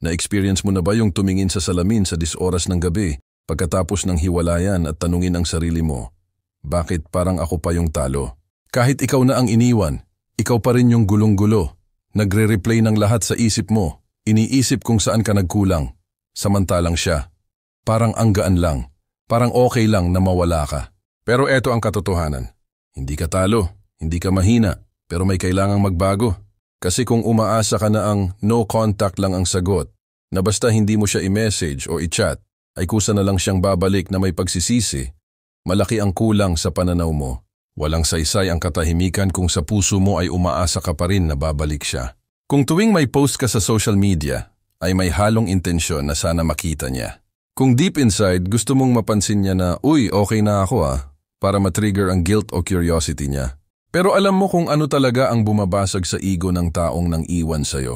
Na-experience mo na ba yung tumingin sa salamin sa 10 oras ng gabi pagkatapos ng hiwalayan at tanungin ang sarili mo, bakit parang ako pa yung talo? Kahit ikaw na ang iniwan, ikaw pa rin yung gulong-gulo. Nagre-replay ng lahat sa isip mo, iniisip kung saan ka nagkulang. Samantalang siya, parang ang gaan lang, parang okay lang na mawala ka. Pero eto ang katotohanan, hindi ka talo, hindi ka mahina, pero may kailangang magbago. Kasi kung umaasa ka na ang no contact lang ang sagot, na basta hindi mo siya i-message o i-chat, ay kusa na lang siyang babalik na may pagsisisi, malaki ang kulang sa pananaw mo. Walang saysay ang katahimikan kung sa puso mo ay umaasa ka pa rin na babalik siya. Kung tuwing may post ka sa social media, ay may halong intensyon na sana makita niya. Kung deep inside gusto mong mapansin niya na, uy, okay na ako para matrigger ang guilt o curiosity niya. Pero alam mo kung ano talaga ang bumabasag sa ego ng taong nang iwan sa'yo.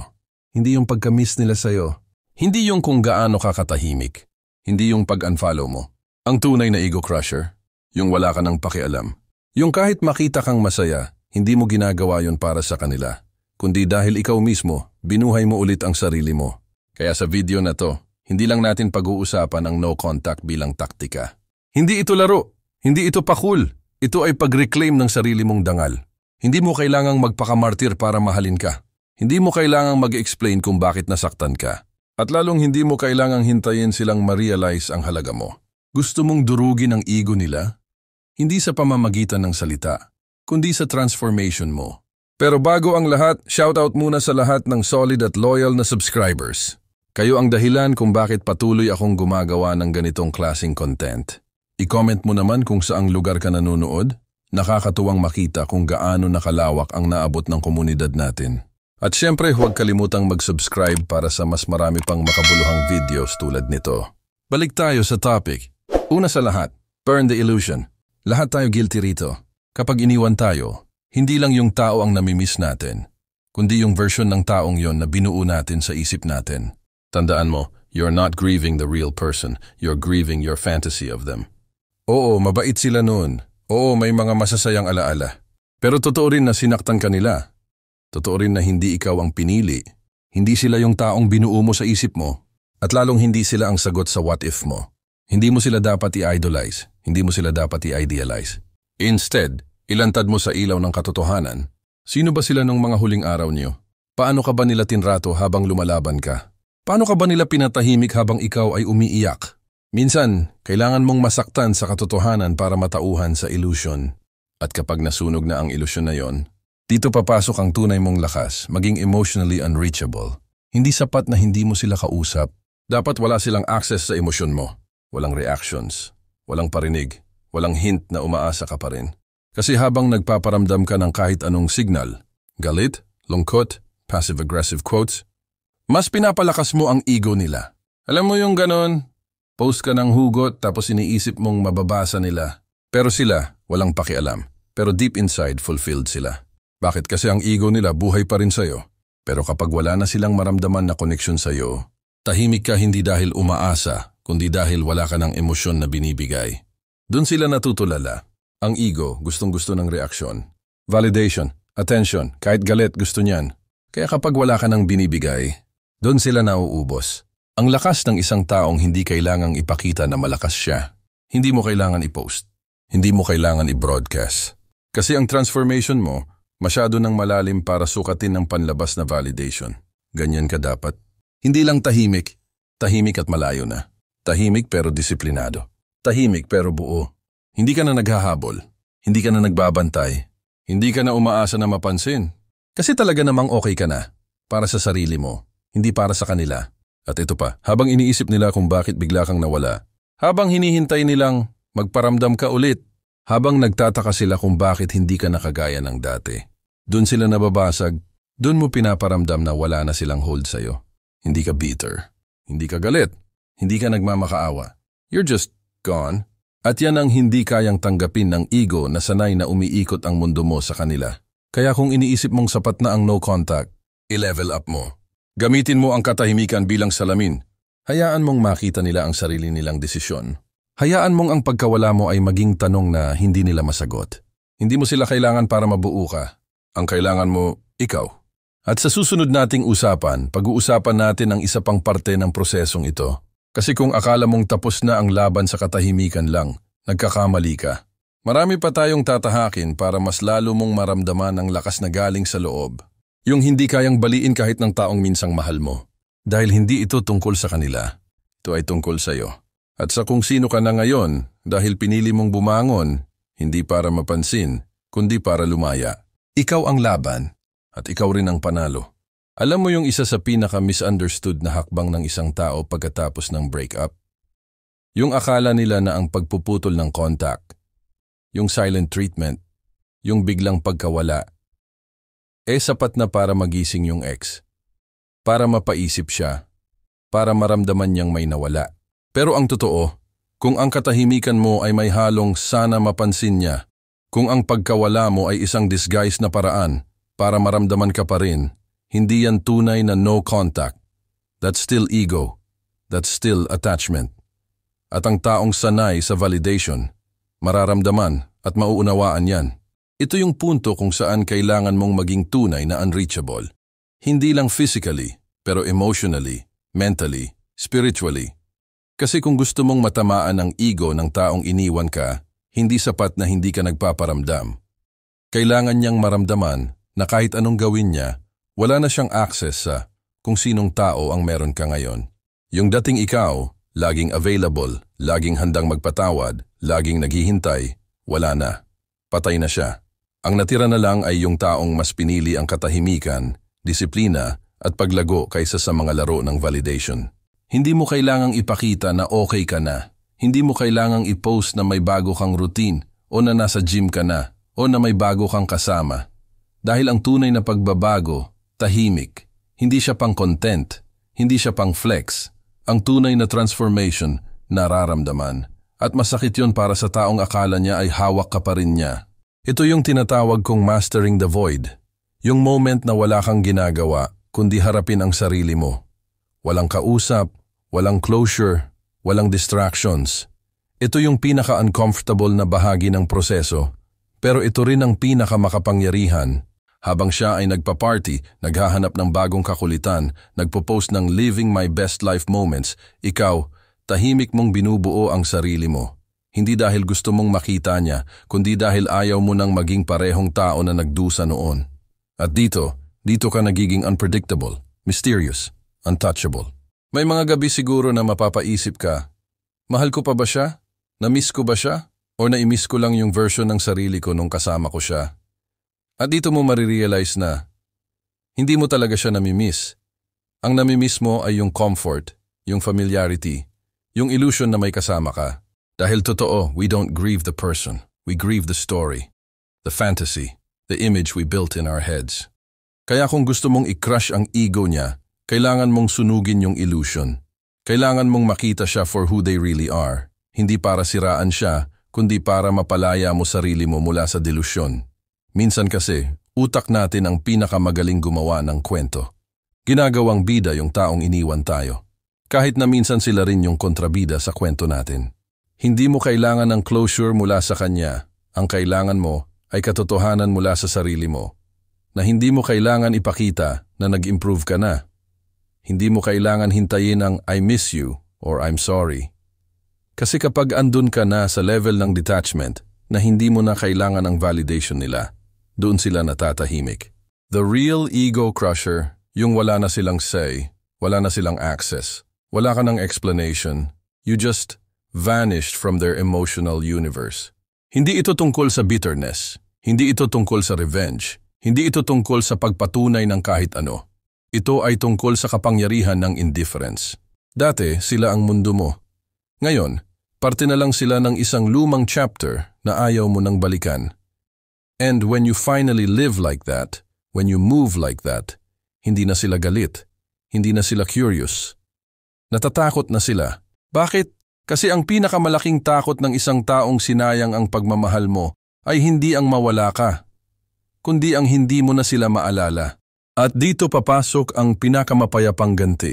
Hindi yung pagka-miss nila sa'yo. Hindi yung kung gaano ka katahimik. Hindi yung pag-unfollow mo. Ang tunay na ego crusher, yung wala ka ng pakialam. Yung kahit makita kang masaya, hindi mo ginagawa yon para sa kanila, kundi dahil ikaw mismo, binuhay mo ulit ang sarili mo. Kaya sa video na to, hindi lang natin pag-uusapan ang no contact bilang taktika. Hindi ito laro, hindi ito pakul, ito ay pag-reclaim ng sarili mong dangal. Hindi mo kailangang magpakamartir para mahalin ka. Hindi mo kailangang mag-explain kung bakit nasaktan ka. At lalong hindi mo kailangang hintayin silang ma-realize ang halaga mo. Gusto mong durugin ang ego nila? Hindi sa pamamagitan ng salita, kundi sa transformation mo. Pero bago ang lahat, shoutout muna sa lahat ng solid at loyal na subscribers. Kayo ang dahilan kung bakit patuloy akong gumagawa ng ganitong klaseng content. I-comment mo naman kung saang lugar ka nanonood. Nakakatuwang makita kung gaano nakalawak ang naabot ng komunidad natin. At syempre huwag kalimutang mag-subscribe para sa mas marami pang makabuluhang videos tulad nito. Balik tayo sa topic. Una sa lahat, burn the illusion. Lahat tayo guilty rito. Kapag iniwan tayo, hindi lang yung tao ang namimiss natin, kundi yung version ng taong yon na binuo natin sa isip natin. Tandaan mo, you're not grieving the real person, you're grieving your fantasy of them. Oo, mabait sila noon. Oo, may mga masasayang alaala. Pero totoo rin na sinaktan ka nila. Totoo rin na hindi ikaw ang pinili. Hindi sila yung taong binuo mo sa isip mo. At lalong hindi sila ang sagot sa what if mo. Hindi mo sila dapat i-idolize. Hindi mo sila dapat i-idealize. Instead, ilantad mo sa ilaw ng katotohanan. Sino ba sila nung mga huling araw niyo? Paano ka ba nila tinrato habang lumalaban ka? Paano ka ba nila pinatahimik habang ikaw ay umiiyak? Minsan, kailangan mong masaktan sa katotohanan para matauhan sa illusion. At kapag nasunog na ang ilusyon na yon, dito papasok ang tunay mong lakas, maging emotionally unreachable. Hindi sapat na hindi mo sila kausap. Dapat wala silang access sa emosyon mo. Walang reactions, walang parinig, walang hint na umaasa ka pa rin. Kasi habang nagpaparamdam ka ng kahit anong signal, galit, lungkot, passive-aggressive quotes, mas pinapalakas mo ang ego nila. Alam mo yung ganon, post ka ng hugot tapos iniisip mong mababasa nila. Pero sila, walang pakialam. Pero deep inside, fulfilled sila. Bakit? Kasi ang ego nila buhay pa rin sa'yo. Pero kapag wala na silang maramdaman na connection sa'yo, tahimik ka hindi dahil umaasa, kundi dahil wala ka ng emosyon na binibigay. Doon sila natutulala. Ang ego, gustong-gusto ng reaksyon. Validation, attention, kahit galit gusto niyan. Kaya kapag wala ka ng binibigay, doon sila nauubos. Ang lakas ng isang taong hindi kailangang ipakita na malakas siya. Hindi mo kailangan i-post. Hindi mo kailangan i-broadcast. Kasi ang transformation mo, masyado nang malalim para sukatin ng panlabas na validation. Ganyan ka dapat. Hindi lang tahimik at malayo na. Tahimik pero disiplinado. Tahimik pero buo. Hindi ka na naghahabol. Hindi ka na nagbabantay. Hindi ka na umaasa na mapansin. Kasi talaga namang okay ka na. Para sa sarili mo. Hindi para sa kanila. At ito pa, habang iniisip nila kung bakit bigla kang nawala. Habang hinihintay nilang magparamdam ka ulit. Habang nagtataka sila kung bakit hindi ka nakagaya ng dati. Doon sila nababasag. Doon mo pinaparamdam na wala na silang hold sa'yo. Hindi ka bitter. Hindi ka galit. Hindi ka nagmamakaawa. You're just gone. At yan ang hindi kayang tanggapin ng ego na sanay na umiikot ang mundo mo sa kanila. Kaya kung iniisip mong sapat na ang no contact, i-level up mo. Gamitin mo ang katahimikan bilang salamin. Hayaan mong makita nila ang sarili nilang desisyon. Hayaan mong ang pagkawala mo ay maging tanong na hindi nila masagot. Hindi mo sila kailangan para mabuo ka. Ang kailangan mo, ikaw. At sa susunod nating usapan, pag-uusapan natin ang isa pang parte ng prosesong ito. Kasi kung akala mong tapos na ang laban sa katahimikan lang, nagkakamali ka. Marami pa tayong tatahakin para mas lalo mong maramdaman ang lakas na galing sa loob. Yung hindi kayang baliin kahit ng taong minsang mahal mo. Dahil hindi ito tungkol sa kanila. Ito ay tungkol sa iyo. At sa kung sino ka na ngayon, dahil pinili mong bumangon, hindi para mapansin, kundi para lumaya. Ikaw ang laban, at ikaw rin ang panalo. Alam mo yung isa sa pinaka-misunderstood na hakbang ng isang tao pagkatapos ng breakup? Yung akala nila na ang pagpuputol ng contact, yung silent treatment, yung biglang pagkawala, sapat na para magising yung ex. Para mapaisip siya, para maramdaman niyang may nawala. Pero ang totoo, kung ang katahimikan mo ay may halong sana mapansin niya, kung ang pagkawala mo ay isang disguise na paraan para maramdaman ka pa rin, hindi yan tunay na no contact. That's still ego. That's still attachment. At ang taong sanay sa validation, mararamdaman at mauunawaan yan. Ito yung punto kung saan kailangan mong maging tunay na unreachable. Hindi lang physically, pero emotionally, mentally, spiritually. Kasi kung gusto mong matamaan ang ego ng taong iniwan ka, hindi sapat na hindi ka nagpaparamdam. Kailangan niyang maramdaman na kahit anong gawin niya, wala na siyang access sa kung sinong tao ang meron ka ngayon. Yung dating ikaw, laging available, laging handang magpatawad, laging naghihintay, wala na. Patay na siya. Ang natira na lang ay yung taong mas pinili ang katahimikan, disiplina at paglago kaysa sa mga laro ng validation. Hindi mo kailangang ipakita na okay ka na. Hindi mo kailangang i-post na may bago kang routine o na nasa gym ka na o na may bago kang kasama. Dahil ang tunay na pagbabago, tahimik. Hindi siya pang content, hindi siya pang flex. Ang tunay na transformation, nararamdaman. At masakit yun para sa taong akala niya ay hawak ka pa rin niya. Ito yung tinatawag kong mastering the void. Yung moment na wala kang ginagawa, kundi harapin ang sarili mo. Walang kausap, walang closure, walang distractions. Ito yung pinaka-uncomfortable na bahagi ng proseso, pero ito rin ang pinaka-makapangyarihan. Habang siya ay nagpa-party, naghahanap ng bagong kakulitan, nagpo-post ng living my best life moments, ikaw, tahimik mong binubuo ang sarili mo. Hindi dahil gusto mong makita niya, kundi dahil ayaw mo nang maging parehong tao na nagdusa noon. At dito ka nagiging unpredictable, mysterious, untouchable. May mga gabi siguro na mapapaisip ka, mahal ko pa ba siya? Na-miss ko ba siya? O na-imiss ko lang yung version ng sarili ko nung kasama ko siya? At dito mo marirealize na, hindi mo talaga siya namimiss. Ang namimiss mo ay yung comfort, yung familiarity, yung illusion na may kasama ka. Dahil totoo, we don't grieve the person, we grieve the story, the fantasy, the image we built in our heads. Kaya kung gusto mong i-crush ang ego niya, kailangan mong sunugin yung illusion. Kailangan mong makita siya for who they really are. Hindi para siraan siya, kundi para mapalaya mo sarili mo mula sa delusyon. Minsan kasi, utak natin ang pinakamagaling gumawa ng kwento. Ginagawang bida yung taong iniwan tayo. Kahit na minsan sila rin yung kontrabida sa kwento natin. Hindi mo kailangan ng closure mula sa kanya. Ang kailangan mo ay katotohanan mula sa sarili mo. Na hindi mo kailangan ipakita na nag-improve ka na. Hindi mo kailangan hintayin ang I miss you or I'm sorry. Kasi kapag andun ka na sa level ng detachment na hindi mo na kailangan ng validation nila, doon sila natatahimik. The real ego crusher, yung wala na silang say, wala na silang access, wala ka ng explanation, you just vanished from their emotional universe. Hindi ito tungkol sa bitterness, hindi ito tungkol sa revenge, hindi ito tungkol sa pagpatunay ng kahit ano. Ito ay tungkol sa kapangyarihan ng indifference. Dati, sila ang mundo mo. Ngayon, parte na lang sila ng isang lumang chapter na ayaw mo nang balikan. And when you finally live like that, when you move like that, hindi na sila galit, hindi na sila curious. Natatakot na sila. Bakit? Kasi ang pinakamalaking takot ng isang taong sinayang ang pagmamahal mo ay hindi ang mawala ka, kundi ang hindi mo na sila maalala. At dito papasok ang pinakamapayapang ganti.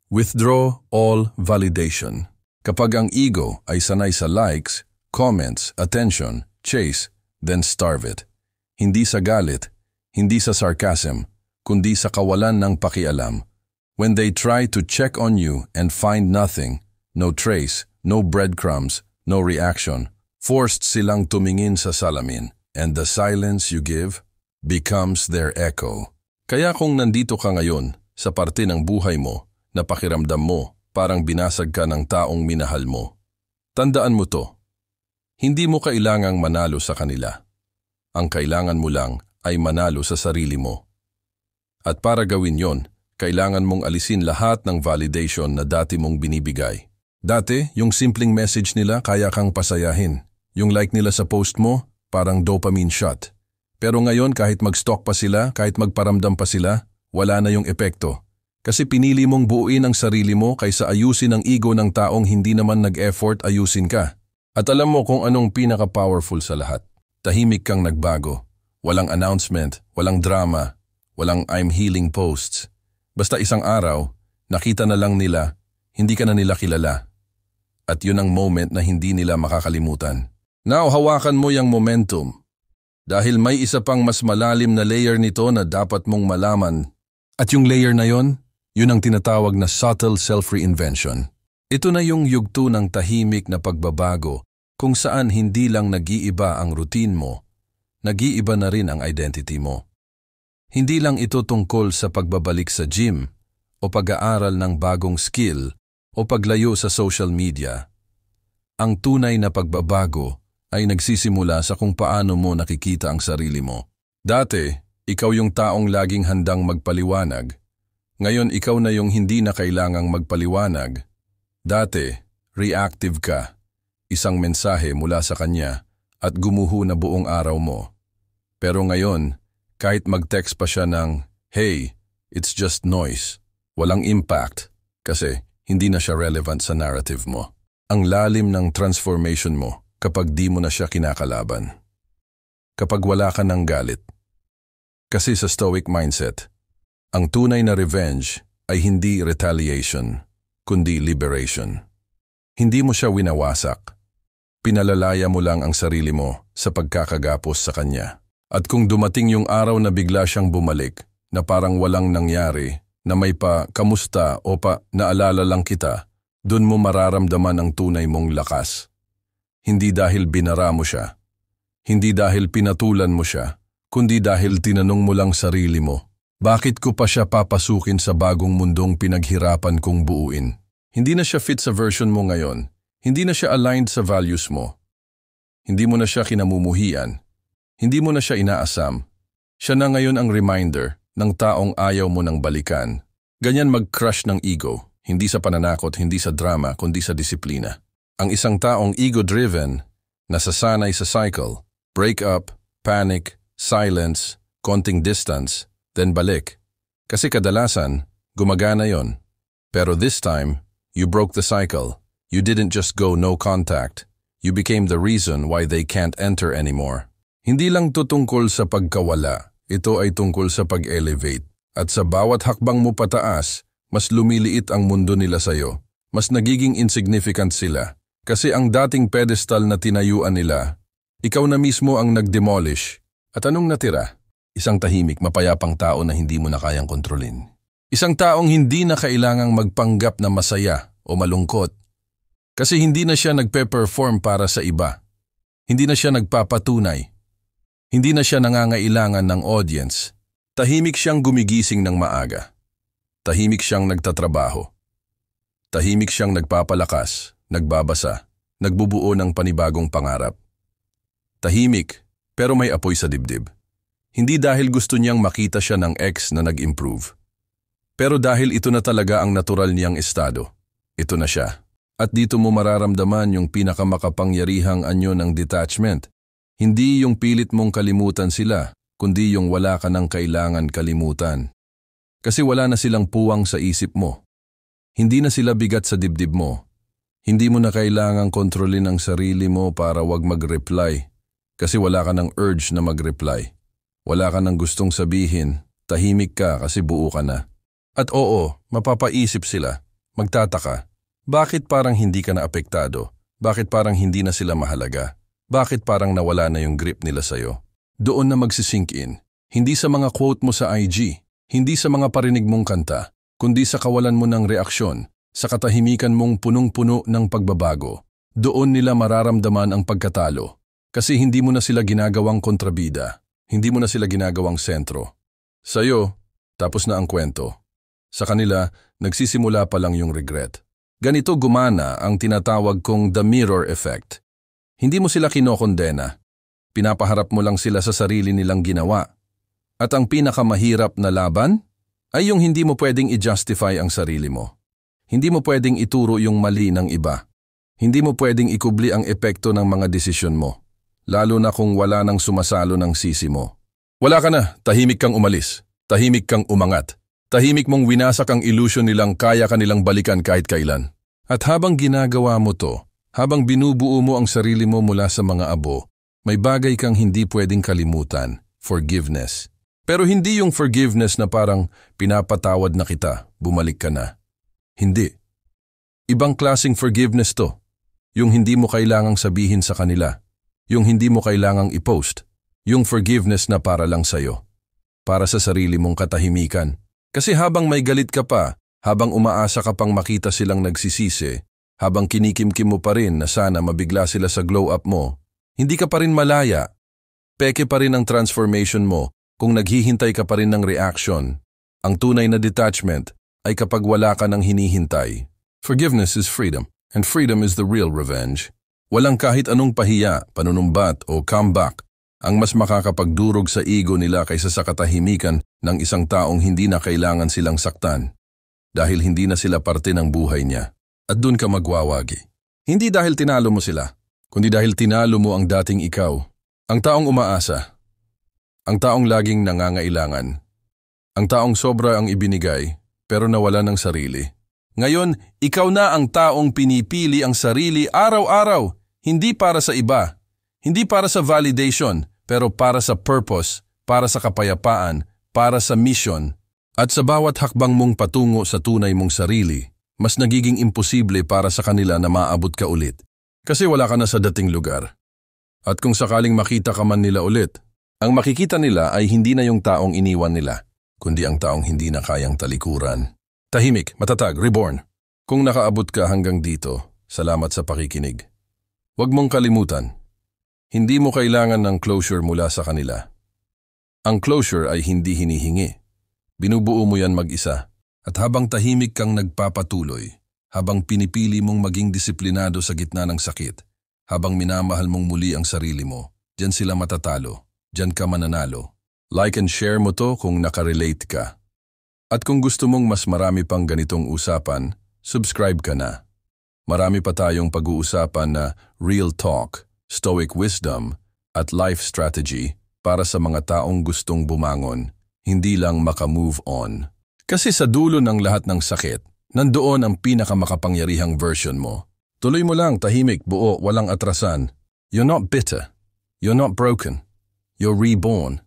Withdraw all validation. Kapag ang ego ay sanay sa likes, comments, attention, chase, then starve it. Hindi sa galit, hindi sa sarcasm, kundi sa kawalan ng pakialam. When they try to check on you and find nothing, no trace, no breadcrumbs, no reaction, forced silang tumingin sa salamin, and the silence you give becomes their echo. Kaya kung nandito ka ngayon, sa parte ng buhay mo, na pakiramdam mo, parang binasag ka ng taong minahal mo, tandaan mo to. Hindi mo kailangang manalo sa kanila. Ang kailangan mo lang ay manalo sa sarili mo. At para gawin yon, kailangan mong alisin lahat ng validation na dati mong binibigay. Dati, yung simpleng message nila kaya kang pasayahin. Yung like nila sa post mo, parang dopamine shot. Pero ngayon kahit mag-stalk pa sila, kahit magparamdam pa sila, wala na yung epekto. Kasi pinili mong buuin ang sarili mo kaysa ayusin ang ego ng taong hindi naman nag-effort ayusin ka. At alam mo kung anong pinaka-powerful sa lahat. Tahimik kang nagbago. Walang announcement, walang drama, walang I'm healing posts. Basta isang araw, nakita na lang nila, hindi ka na nila kilala. At yun ang moment na hindi nila makakalimutan. Now, hawakan mo yung momentum. Dahil may isa pang mas malalim na layer nito na dapat mong malaman. At yung layer na yon, yun ang tinatawag na subtle self-reinvention. Ito na yung yugto ng tahimik na pagbabago kung saan hindi lang nag-iiba ang routine mo, nag-iiba na rin ang identity mo. Hindi lang ito tungkol sa pagbabalik sa gym o pag-aaral ng bagong skill o paglayo sa social media. Ang tunay na pagbabago ay nagsisimula sa kung paano mo nakikita ang sarili mo. Dati, ikaw yung taong laging handang magpaliwanag. Ngayon ikaw na yung hindi na kailangang magpaliwanag. Dati, reactive ka. Isang mensahe mula sa kanya at gumuho na buong araw mo. Pero ngayon, kahit mag-text pa siya ng, "Hey, it's just noise," walang impact kasi hindi na siya relevant sa narrative mo. Ang lalim ng transformation mo kapag di mo na siya kinakalaban. Kapag wala ka ng galit. Kasi sa stoic mindset, ang tunay na revenge ay hindi retaliation, kundi liberation. Hindi mo siya winawasak. Pinalalaya mo lang ang sarili mo sa pagkakagapos sa kanya. At kung dumating yung araw na bigla siyang bumalik, na parang walang nangyari, na may pa kamusta o pa naalala lang kita, dun mo mararamdaman ang tunay mong lakas. Hindi dahil binara mo siya, hindi dahil pinatulan mo siya, kundi dahil tinanong mo lang sarili mo, bakit ko pa siya papasukin sa bagong mundong pinaghirapan kong buuin? Hindi na siya fit sa version mo ngayon, hindi na siya aligned sa values mo, hindi mo na siya kinamumuhian, hindi mo na siya inaasam. Siya na ngayon ang reminder ng taong ayaw mo nang balikan. Ganyan mag-crush ng ego, hindi sa pananakot, hindi sa drama, kundi sa disiplina. Ang isang taong ego-driven, nasasanay sa cycle, break up, panic, silence, konting distance, then balik. Kasi kadalasan, gumagana yon. Pero this time, you broke the cycle. You didn't just go no contact. You became the reason why they can't enter anymore. Hindi lang to tungkol sa pagkawala, ito ay tungkol sa pag-elevate. At sa bawat hakbang mo pataas, mas lumiliit ang mundo nila sa'yo. Mas nagiging insignificant sila. Kasi ang dating pedestal na tinayuan nila, ikaw na mismo ang nag-demolish. At anong natira? Isang tahimik, mapayapang tao na hindi mo na kayang kontrolin. Isang taong hindi na kailangang magpanggap na masaya o malungkot. Kasi hindi na siya nagpe-perform para sa iba. Hindi na siya nagpapatunay. Hindi na siya nangangailangan ng audience. Tahimik siyang gumigising ng maaga. Tahimik siyang nagtatrabaho. Tahimik siyang nagpapalakas, nagbabasa, nagbubuo ng panibagong pangarap. Tahimik, pero may apoy sa dibdib. Hindi dahil gusto niyang makita siya ng ex na nag-improve. Pero dahil ito na talaga ang natural niyang estado. Ito na siya. At dito mo mararamdaman yung pinakamakapangyarihang anyo ng detachment. Hindi yung pilit mong kalimutan sila, kundi yung wala ka nang kailangan kalimutan. Kasi wala na silang puwang sa isip mo. Hindi na sila bigat sa dibdib mo. Hindi mo na kailangang kontrolin ang sarili mo para wag mag-reply. Kasi wala ka ng urge na mag-reply. Wala ka ng gustong sabihin, tahimik ka kasi buo ka na. At oo, mapapaisip sila, magtataka. Bakit parang hindi ka na apektado? Bakit parang hindi na sila mahalaga? Bakit parang nawala na yung grip nila sa'yo? Doon na magsisink in. Hindi sa mga quote mo sa IG, Hindi sa mga parinig mong kanta, kundi sa kawalan mo ng reaksyon, sa katahimikan mong punong-puno ng pagbabago. Doon nila mararamdaman ang pagkatalo. Kasi hindi mo na sila ginagawang kontrabida. Hindi mo na sila ginagawang sentro. Sa'yo, tapos na ang kwento. Sa kanila, nagsisimula pa lang yung regret. Ganito gumana ang tinatawag kong the mirror effect. Hindi mo sila kinokondena. Pinapaharap mo lang sila sa sarili nilang ginawa. At ang pinakamahirap na laban ay yung hindi mo pwedeng i-justify ang sarili mo. Hindi mo pwedeng ituro yung mali ng iba. Hindi mo pwedeng ikubli ang epekto ng mga desisyon mo. Lalo na kung wala nang sumasalo ng sisi mo. Wala ka na, tahimik kang umalis. Tahimik kang umangat. Tahimik mong winasak ang illusion nilang kaya ka nilang balikan kahit kailan. At habang ginagawa mo to, habang binubuo mo ang sarili mo mula sa mga abo, may bagay kang hindi pwedeng kalimutan, forgiveness. Pero hindi yung forgiveness na parang pinapatawad na kita, bumalik ka na. Hindi. Ibang klaseng forgiveness to. Yung hindi mo kailangang sabihin sa kanila. Yung hindi mo kailangang i-post. Yung forgiveness na para lang sa'yo. Para sa sarili mong katahimikan. Kasi habang may galit ka pa, habang umaasa ka pang makita silang nagsisisi, habang kinikimkim mo pa rin na sana mabigla sila sa glow up mo, hindi ka pa rin malaya. Peke pa rin ang transformation mo kung naghihintay ka pa rin ng reaction. Ang tunay na detachment ay kapag wala ka ng hinihintay. Forgiveness is freedom, and freedom is the real revenge. Walang kahit anong pahiya, panunumbat o comeback ang mas makakapagdurog sa ego nila kaysa sa katahimikan ng isang taong hindi na kailangan silang saktan dahil hindi na sila parte ng buhay niya. At dun ka magwawagi. Hindi dahil tinalo mo sila, kundi dahil tinalo mo ang dating ikaw. Ang taong umaasa. Ang taong laging nangangailangan. Ang taong sobra ang ibinigay pero nawala ng sarili. Ngayon, ikaw na ang taong pinipili ang sarili araw-araw. Hindi para sa iba, hindi para sa validation, pero para sa purpose, para sa kapayapaan, para sa mission. At sa bawat hakbang mong patungo sa tunay mong sarili, mas nagiging imposible para sa kanila na maabot ka ulit. Kasi wala ka na sa dating lugar. At kung sakaling makita ka man nila ulit, ang makikita nila ay hindi na yung taong iniwan nila, kundi ang taong hindi na kayang talikuran. Tahimik, matatag, reborn. Kung nakaabot ka hanggang dito, salamat sa pakikinig. Huwag mong kalimutan, hindi mo kailangan ng closure mula sa kanila. Ang closure ay hindi hinihingi. Binubuo mo yan mag-isa. At habang tahimik kang nagpapatuloy, habang pinipili mong maging disiplinado sa gitna ng sakit, habang minamahal mong muli ang sarili mo, diyan sila matatalo, diyan ka mananalo. Like and share mo to kung nakarelate ka. At kung gusto mong mas marami pang ganitong usapan, subscribe ka na. Marami pa tayong pag-uusapan na real talk, stoic wisdom, at life strategy para sa mga taong gustong bumangon, hindi lang makamove on. Kasi sa dulo ng lahat ng sakit, nandoon ang pinakamakapangyarihang version mo. Tuloy mo lang, tahimik, buo, walang atrasan. You're not bitter. You're not broken. You're reborn.